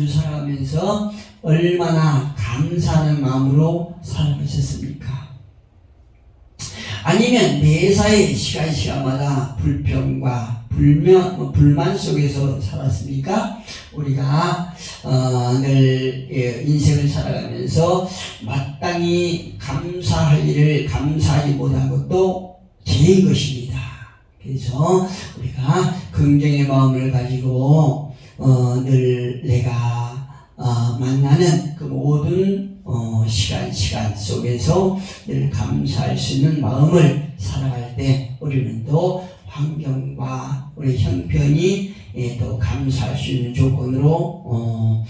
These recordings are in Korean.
주 살아가면서 얼마나 감사하는 마음으로 살아가셨습니까? 아니면 매사에 시간마다 불평과 불만 속에서 살았습니까? 우리가 늘 인생을 살아가면서 마땅히 감사할 일을 감사하지 못한 것도 죄인 것입니다. 그래서 우리가 긍정의 마음을 가지고 늘 내가 만나는 그 모든 시간 속에서 늘 감사할 수 있는 마음을 살아갈 때 우리는 또 환경과 우리 형편이 또 감사할 수 있는 조건으로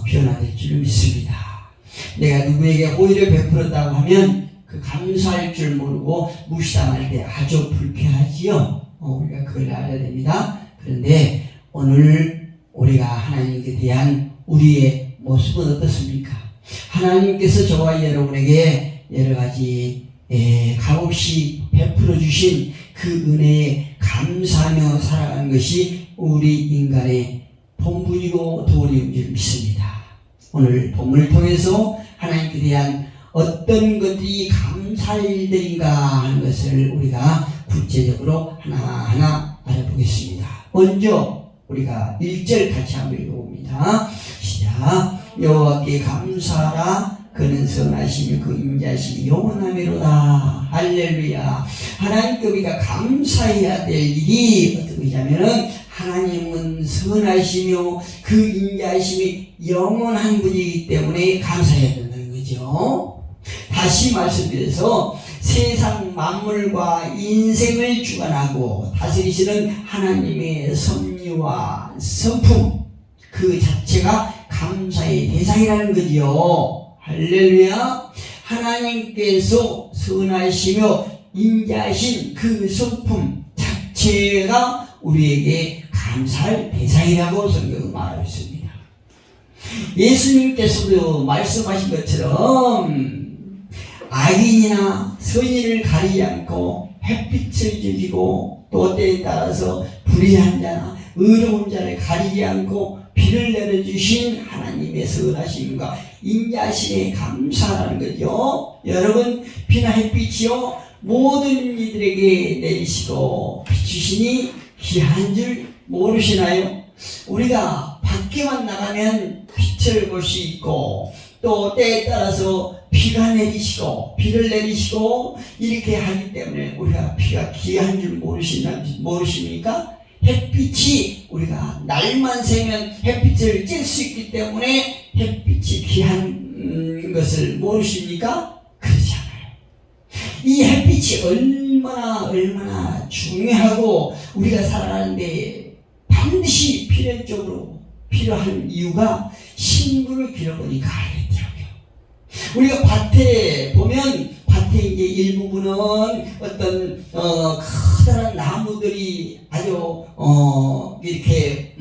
변화될 줄 믿습니다. 내가 누구에게 호의를 베풀었다고 하면 그 감사할 줄 모르고 무시당할 때 아주 불쾌하지요. 우리가 그걸 알아야 됩니다. 그런데 오늘 우리가 하나님께 대한 우리의 모습은 어떻습니까? 하나님께서 저와 여러분에게 여러가지 값없이 베풀어 주신 그 은혜에 감사하며 살아가는 것이 우리 인간의 본분이고 도리인 줄 믿습니다. 오늘 본문을 통해서 하나님께 대한 어떤 것들이 감사할 일들인가 하는 것을 우리가 구체적으로 하나하나 알아보겠습니다. 먼저 우리가 1절 같이 한번 읽어봅니다. 시작. 여호와께 감사하라. 그는 선하시며 그 인자심이 영원하미로다. 할렐루야. 하나님께 우리가 감사해야 될 일이 어떤 것이냐면은 하나님은 선하시며 그 인자심이 영원한 분이기 때문에 감사해야 된다는 거죠. 다시 말씀드려서 세상 만물과 인생을 주관하고 다스리시는 하나님의 섭리와 성품 그 자체가 감사의 대상이라는 거지요. 할렐루야. 하나님께서 선하시며 인자하신 그 성품 자체가 우리에게 감사할 대상이라고 성경은 말하고 있습니다. 예수님께서도 말씀하신 것처럼 악인이나 선인을 가리지 않고 햇빛을 지지고 또 때에 따라서 불의한 자나 의로운 자를 가리지 않고 비를 내려주신 하나님의 선하심과 인자심에 감사하는 거죠. 여러분, 비나 햇빛이요 모든 이들에게 내리시고 비추시니 귀한 줄 모르시나요? 우리가 밖에만 나가면 빛을 볼 수 있고 또 때에 따라서 비가 내리시고 비를 내리시고 이렇게 하기 때문에 우리가 비가 귀한 줄 모르십니까? 햇빛이 우리가 날만 새면 햇빛을 쬐 수 있기 때문에 햇빛이 귀한 것을 모르십니까? 그렇지 않아요. 이 햇빛이 얼마나 중요하고 우리가 살아가는데 반드시 필연적으로 필요한 이유가 식물을 길러보니까 알겠더라고요. 우리가 밭에 보면 밭에 이제 일부분은 어떤 커다란 나무들이 아주 이렇게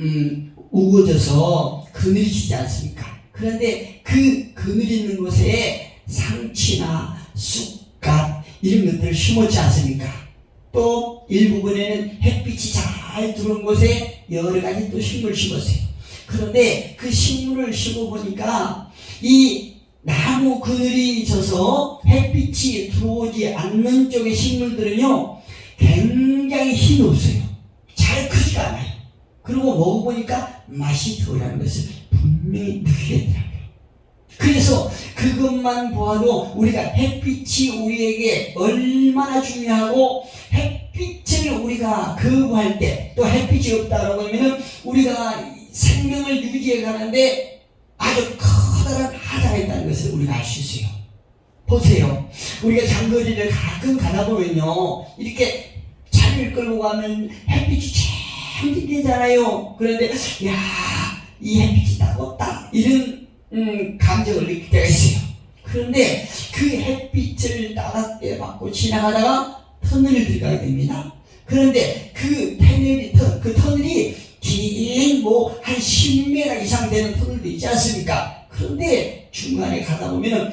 우거져서 그늘지지 않습니까? 그런데 그 그늘 있는 곳에 상치나 쑥갓 이런 것들을 심었지 않습니까? 또 일부분에는 햇빛이 잘 들어온 곳에 여러 가지 또 식물을 심었어요. 그런데 그 식물을 심어보니까 이 나무 그늘이 져서 햇빛이 들어오지 않는 쪽의 식물들은요 굉장히 힘이 없어요. 잘 크지가 않아요. 그리고 먹어보니까 맛이 덜하는 것을 분명히 느끼겠더라고요. 그래서 그것만 보아도 우리가 햇빛이 우리에게 얼마나 중요하고 햇빛을 우리가 거부할 때 또 햇빛이 없다라고 하면은 우리가 생명을 유지해 가는데 아주 커다란 하자가 있다는 것을 우리가 알 수 있어요. 보세요. 우리가 장거리를 가끔 가다 보면요 이렇게 차를 끌고 가면 햇빛이 참 기대잖아요. 그런데 이 햇빛이 따갑다 이런 감정을 느낄 때가 있어요. 그런데 그 햇빛을 따갑게 받고 지나가다가 터널을 들어가게 됩니다. 그런데 그 터널이 긴 한 10m 이상 되는 터널도 있지 않습니까? 그런데 중간에 가다 보면은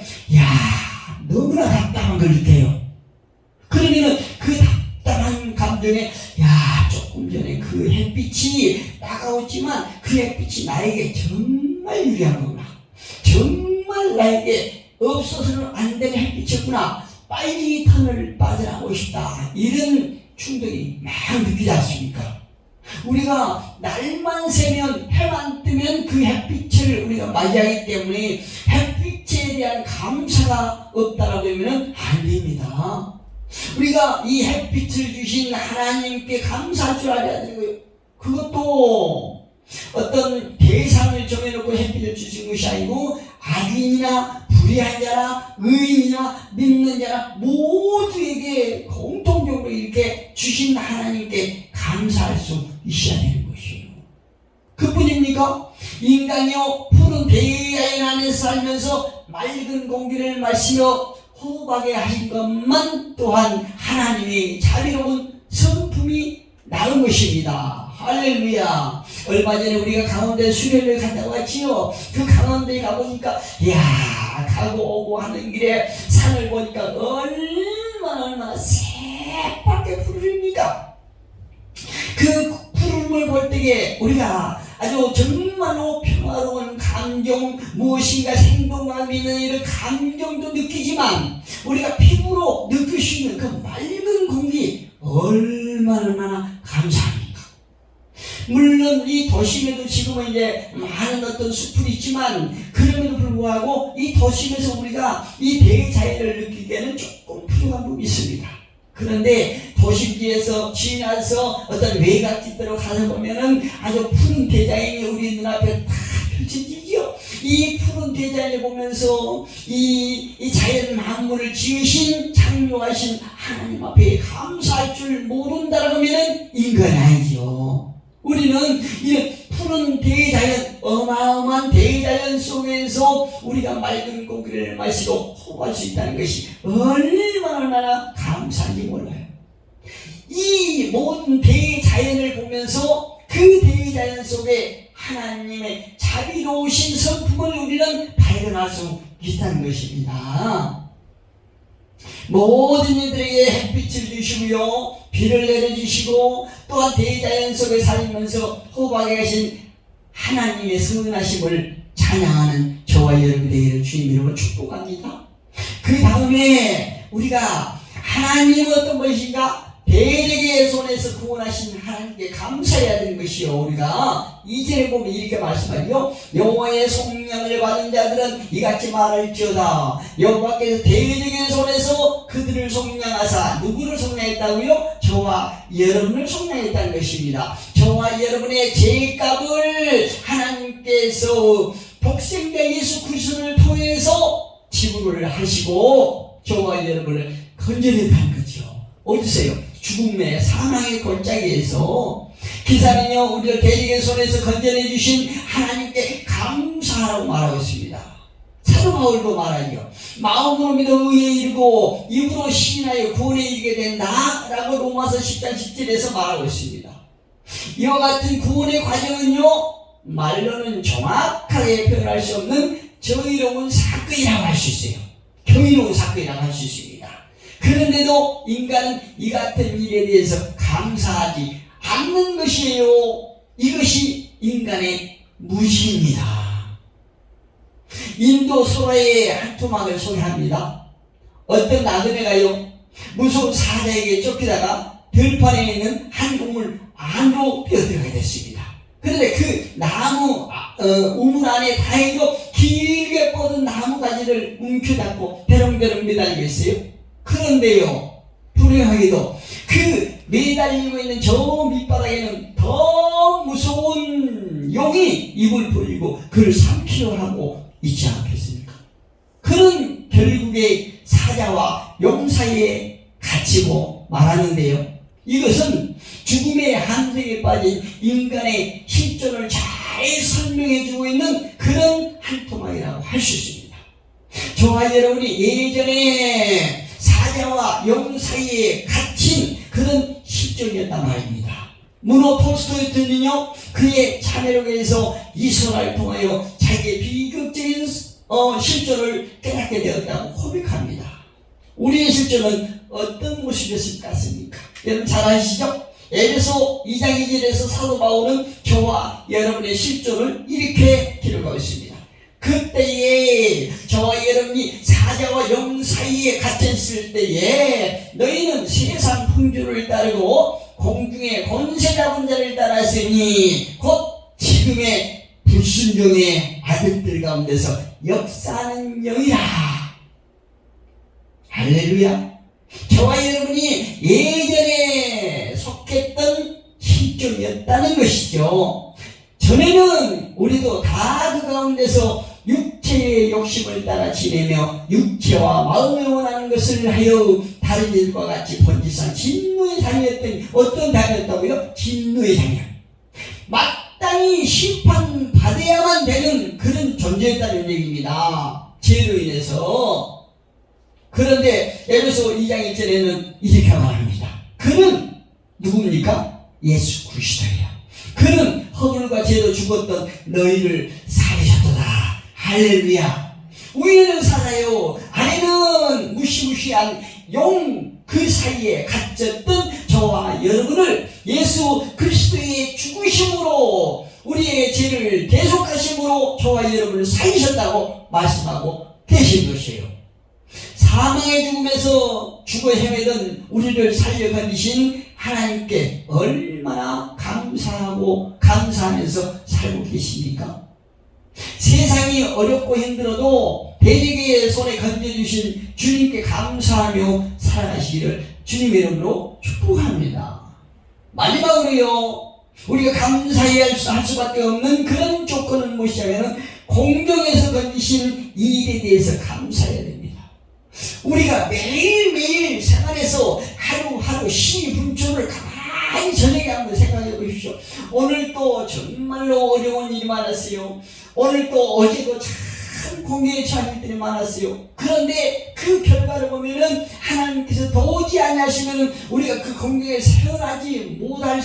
너무나 답답한 걸 느껴요. 그러면은 그 답답한 감정에 조금 전에 그 햇빛이 다가오지만 그 햇빛이 나에게 정말 유리한 거구나. 정말 나에게 없어서는 안 되는 햇빛이었구나. 빨리 이 터널을 빠져나가고 싶다. 이런 충동이 막 느끼지 않습니까? 우리가 날만 새면 해만 뜨면 그 햇빛을 우리가 맞이하기 때문에 햇빛에 대한 감사가 없다라고 하면 안 됩니다. 우리가 이 햇빛을 주신 하나님께 감사할 줄 알아야 되고요. 그것도 어떤 대상을 정해놓고 햇빛을 주신 것이 아니고 악인이나 불의한 자나 의인이나 믿는 자나 모두에게 공통적으로 이렇게 주신 하나님께 감사할 수 있어야 되는 것이에요. 그뿐입니까? 인간이요 푸른 대자연 안에서 살면서 맑은 공기를 마시며 호흡하게 하신 것만 또한 하나님의 자비로운 성품이 나은 것입니다. 할렐루야. 얼마 전에 우리가 강원도에 수련을 갔다 왔지요. 그 강원도에 가보니까 이야 가고 오고 하는 길에 산을 보니까 얼마나 새빨게 푸르릅니까? 그 푸름을 볼 때에 우리가 아주 정말로 평화로운 감정, 무엇인가 생동감 있는 이런 감정도 느끼지만 우리가 피부로 느낄 수 있는 그 맑은 공기 얼마나 감사합니까? 물론 이 도심에도 지금은 이제 많은 어떤 숲이 있지만 그럼에도 불구하고 이 도심에서 우리가 이 대자연을 느끼기에는 조금 부족한 부분이 있습니다. 그런데 도심지에서 지나서 어떤 외곽지대로 가서 보면은 아주 푸른 대자연이 우리 눈앞에 다 펼쳐지죠. 이 푸른 대자연을 보면서 이 자연 만물을 지으신 창조하신 하나님 앞에 감사할 줄 모른다라고 하면은 인간이 아니죠. 우리는 이 푸른 대자연, 어마어마한 대자연 속에서 우리가 맑은 공기를 마시고 호흡할 수 있다는 것이 얼마나 감사한지 몰라요. 이 모든 대자연을 보면서 그 대자연 속에 하나님의 자비로우신 성품을 우리는 발견할 수 있다는 것입니다. 모든 이들에게 햇빛을 주시고요 비를 내려주시고 또한 대자연 속에 살면서 호흡하게 하신 하나님의 선하심을 찬양하는 저와 여러분 되기를 주님 이름으로 축복합니다. 그 다음에 우리가 하나님은 어떤 것인가? 대적의 손에서 구원하신 하나님께 감사해야 되는 것이요. 우리가 2절에 보면 이렇게 말씀하죠. 여호와의 속량을 받은 자들은 이같이 말할지어다. 여호와께서 대적의 손에서 그들을 속량하사 누구를 속량했다고요? 저와 여러분을 속량했다는 것입니다. 저와 여러분의 죄값을 하나님께서 독생자 예수 그리스도를 통해서 지불을 하시고 저와 여러분을 건져냈다는 거죠. 어디서요? 죽음의 사망의 골짜기에서 기사는요 우리를 대적의 손에서 건져내 주신 하나님께 감사하라고 말하고 있습니다. 사도 바울도 말하죠. 마음으로 믿어 의에 이르고 입으로 시인하여 구원에 이르게 된다 라고 로마서 10장 10절에서 말하고 있습니다. 이와 같은 구원의 과정은요 말로는 정확하게 표현할 수 없는 정의로운 사건이라고 할 수 있어요. 경이로운 사건이라고 할 수 있습니다. 그런데도 인간은 이 같은 일에 대해서 감사하지 않는 것이에요. 이것이 인간의 무지입니다. 인도 소라의 한 토막을 소개합니다. 어떤 나그네가요 무서운 사자에게 쫓기다가 들판에 있는 한 우물 안으로 뛰어들어가게 됐습니다. 그런데 그 나무 우물 안에 다행히도 길게 뻗은 나무 가지를 움켜잡고 베렁베렁 매달리고 있어요. 그런데요 불행하게도 그 매달리고 있는 저 밑바닥에는 더 무서운 용이 입을 벌리고 그를 삼키려 하고 있지 않겠습니까? 그는 결국에 사자와 용 사이에 갇히고 말하는데요 이것은 죽음의 함정에 빠진 인간의 실존을 잘 설명해주고 있는 그런 한 토막이라고 할 수 있습니다. 저와 여러분이 예전에 사자와 용 사이에 갇힌 그런 실존이었단 말입니다. 문호 톨스토이는요 그의 자매록에서 이소라를 통하여 자기의 비극적인 실존을 깨닫게 되었다고 고백합니다. 우리의 실존은 어떤 모습이었을 것 같습니까? 여러분 잘 아시죠? 에베소 2장 2절에서 사도 바울은 저와 여러분의 실존을 이렇게 기록하고 있습니다. 그때에 저와 여러분이 사자와 영 사이에 갇혔을 때에 너희는 세상 풍조를 따르고 공중의 권세 잡은 자를 따랐으니 곧 지금의 불순종의 아들들 가운데서 역사하는 영이라. 할렐루야. 저와 여러분이 예전에 속했던 실존이었다는 것이죠. 전에는 우리도 다 그 가운데서 육체의 욕심을 따라 지내며 육체와 마음에 원하는 것을 하여 다른 일과 같이 본질상 진노의 상이었더니 어떤 상이었다고요? 진노의 상이요. 마땅히 심판받아야만 되는 그런 존재였다는 얘기입니다. 죄로 인해서. 그런데 에베소 2장 1절에는 이렇게 말합니다. 그는 누굽니까? 예수 그리스도예요. 그는 허물과 죄로 죽었던 너희를 살리셨도다. 할렐루야. 위에는 살아요. 아래는 무시무시한 용 그 사이에 갇혔던 저와 여러분을 예수 그리스도의 죽으심으로 우리의 죄를 대속하심으로 저와 여러분을 살리셨다고 말씀하고 계신 것이에요. 사망의 죽음에서 죽어 헤매던 우리를 살려 건지신 하나님께 얼마나 감사하고 감사하면서 살고 계십니까? 세상이 어렵고 힘들어도 대적의 손에 건져주신 주님께 감사하며 살아가시기를 주님의 이름으로 축복합니다. 마지막으로요, 우리가 감사해야 할 수밖에 없는 그런 조건은 무엇이냐면 공중에서 건지신 일에 대해서 감사해야 됩니다. 우리가 매일매일 생활에서 하루하루 시분초를 가만히 저녁에 한번 생각해 보십시오. 오늘 또 정말로 어려운 일이 많았어요. 오늘 또 어제도 참 공경에 처한 일들이 많았어요. 그런데 그 결과를 보면은 하나님께서 도저히 아니하시면은 우리가 그 공경에 헤어나지 못할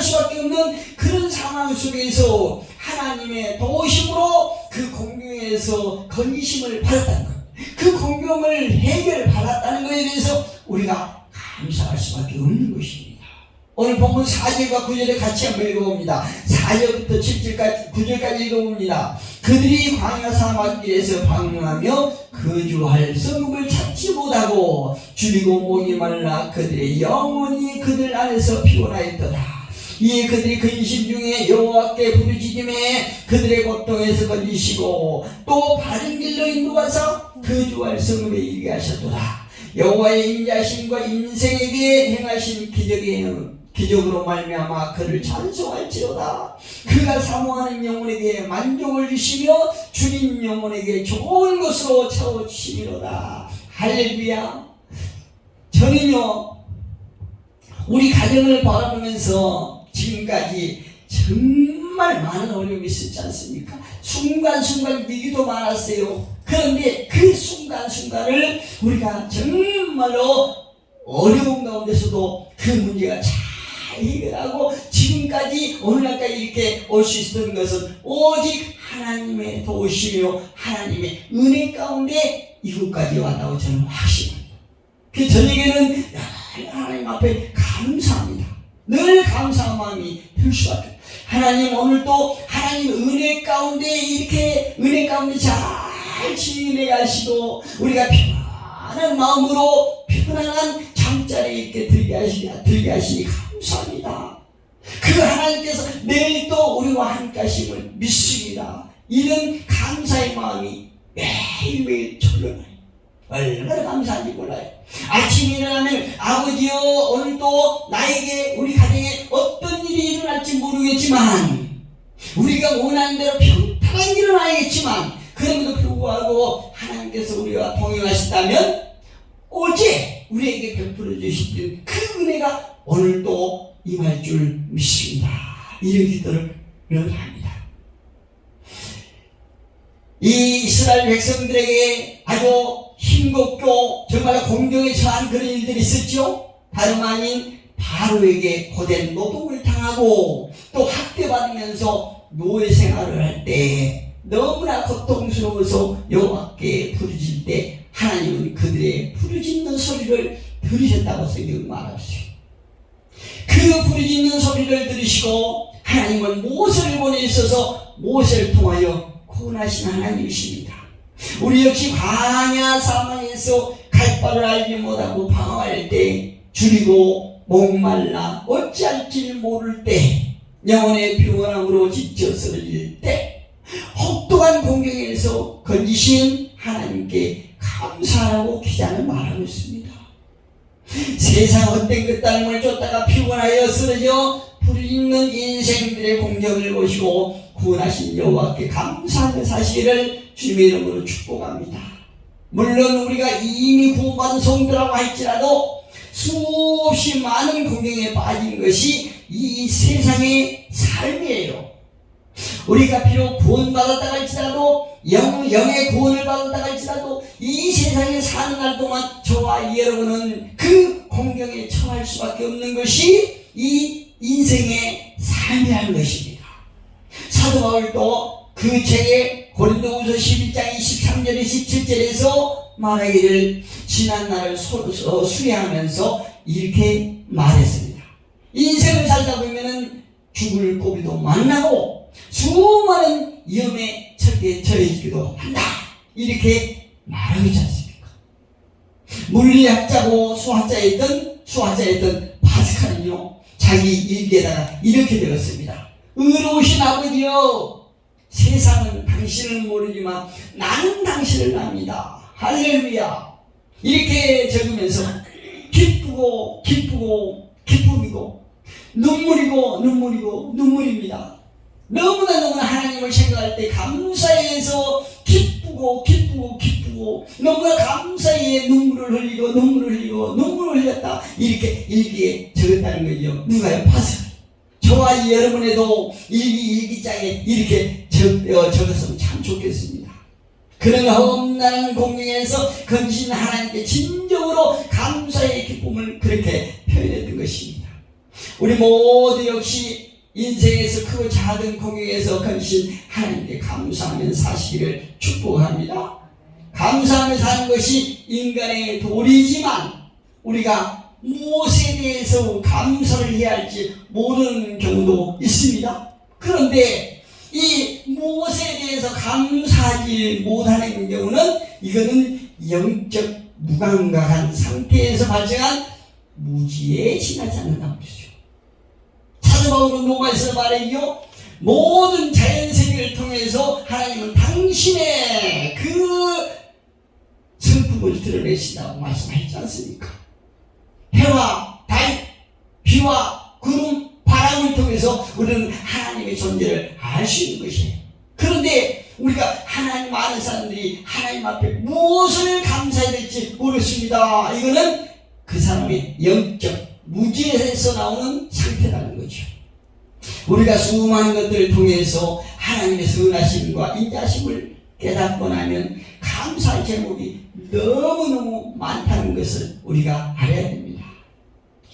수밖에 없는 그런 상황 속에서 하나님의 도우심으로 그 공경에서 건지심을 받았다는 것, 그 공경을 해결받았다는 것에 대해서 우리가 감사할 수밖에 없는 것입니다. 오늘 본문 4절과 9절에 같이 한번 읽어봅니다. 4절부터 7절까지 9절까지 읽어봅니다. 그들이 광야 사막길에서 방황하며 거주할 성읍을 찾지 못하고 줄이고 목이 말라 그들의 영혼이 그들 안에서 피곤하였더라. 이에 그들이 근심 중에 여호와께 부르짖음에 그들의 고통에서 건지시고 또 바른 길로 인도하사 거주할 성읍에 이르게 하셨도다. 여호와의 인자심과 인생에게 행하신 기적으로 말미암아 그를 찬송할지로다. 그가 사모하는 영혼에게 만족을 주시며 주님 영혼에게 좋은 것으로 채워주시리로다. 할렐루야. 저는요, 우리 가정을 바라보면서 지금까지 정말 많은 어려움이 있었지 않습니까? 순간순간 위기도 많았어요. 그런데 그 순간순간을 우리가 정말로 어려운 가운데서도 그 문제가 잘 해결하고 지금까지 오늘날까지 이렇게 올 수 있었던 것은 오직 하나님의 도우시며 하나님의 은혜 가운데 이곳까지 왔다고 저는 확신합니다. 그 저녁에는 하나님 앞에 감사합니다. 늘 감사한 마음이 들 수밖에 없어요. 하나님, 오늘도 하나님 은혜 가운데 이렇게 은혜 가운데 잘 지내 가시고 우리가 편안한 마음으로 편안한 잠자리에 이렇게 들게 하시니 감사합니다. 그 하나님께서 내일 또 우리와 함께 하심을 믿습니다. 이런 감사의 마음이 매일매일 절로나요. 얼마나 감사한지 몰라요. 아침에 일어나면 아버지여, 오늘도 나에게 우리 가정에 어떤 일이 일어날지 모르겠지만 우리가 원하는 대로 평탄한 일은 아니겠지만 그럼에도 불구하고 하나님께서 우리와 동행하신다면 어제 우리에게 베풀어 주신 그 은혜가 오늘도 임할 줄 믿습니다. 이런 기도를 늘 합니다. 이 이스라엘 백성들에게 아주 힘겹고 정말 공경에 처한 그런 일들이 있었죠. 다름 아닌 바로에게 고된 노동을 당하고 또 학대받으면서 노예 생활을 할 때 너무나 고통스러워서 여호와께 부르짖을 때 하나님은 그들의 부르짖는 소리를 들으셨다고 성경은 말하셨어요. 그 부르짖는 소리를 들으시고 하나님은 모세를 보내셔서 모세를 통하여 구원하신 하나님이십니다. 우리 역시 광야 사막에서 갈 바를 알지 못하고 방황할 때, 줄이고 목말라 어찌할 줄 모를 때, 영혼의 피곤함으로 지쳐 쓰러질 때, 혹독한 공경에서 건지신 하나님께 감사하라고 기자는 말하고 있습니다. 세상 헛된 것 따름을 쫓다가 피곤하여 쓰러져 부르짖는 인생들의 공경을 보시고 구원하신 여호와께 감사하는 사실을 주님의 이름으로 축복합니다. 물론 우리가 이미 구원받은 성도라고 할지라도 수없이 많은 공경에 빠진 것이 이 세상의 삶이에요. 우리가 비록 구원받았다 할지라도 영의 구원을 받았다 할지라도 이 세상에 사는 날 동안 저와 여러분은 그 공경에 처할 수밖에 없는 것이 이 인생의 삶이라는 것입니다. 사도 바울도 그 책에 고린도후서 11장 23절에 17절에서 말하기를 지난날을 수리하면서 이렇게 말했습니다. 인생을 살다 보면은 죽을 고비도 만나고 수많은 위험에 처해지기도 한다. 이렇게 말하고 있지 않습니까? 물리학자고 수학자였던 파스칼은요, 자기 일기에다가 이렇게 되었습니다. 의로우신 아버지여, 세상은 당신을 모르지만 나는 당신을 압니다. 할렐루야. 이렇게 적으면서 기쁘고 기쁨이고 눈물입니다. 너무나 하나님을 생각할 때 감사해서 기쁘고 너무나 감사해 눈물을 흘렸다. 이렇게 일기에 적었다는 거죠. 누가요? 파스칼. 저와 여러분에도 일기장에 이렇게 적었으면 참 좋겠습니다. 그런 험난한 공경에서 건지신 하나님께 진정으로 감사의 기쁨을 그렇게 표현했던 것입니다. 우리 모두 역시 인생에서 크고 작은 공경에서 건지신 하나님께 감사하며 사시기를 축복합니다. 감사하며 사는 것이 인간의 도리지만 우리가 무엇에 대해서 감사를 해야 할지 모르는 경우도 있습니다. 그런데 이 무엇에 대해서 감사하지 못하는 경우는 이거는 영적 무감각한 상태에서 발생한 무지에 지나지 않는다고 그러죠. 사도 바울은 로마에서 말해요. 모든 자연세계를 통해서 하나님은 당신의 그 성품을 드러내신다고 말씀하셨지 않습니까? 해와 달, 비와 구름, 바람을 통해서 우리는 하나님의 존재를 알 수 있는 것이에요. 그런데 우리가 하나님 아는 사람들이 하나님 앞에 무엇을 감사해야 될지 모르겠습니다. 이거는 그 사람의 영적 무지에서 나오는 상태라는 거죠. 우리가 수많은 것들을 통해서 하나님의 선하심과 인자심을 깨닫고 나면 감사의 제목이 너무너무 많다는 것을 우리가 알아야 됩니다.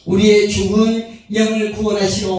우리의 죽은 영을 구원하시러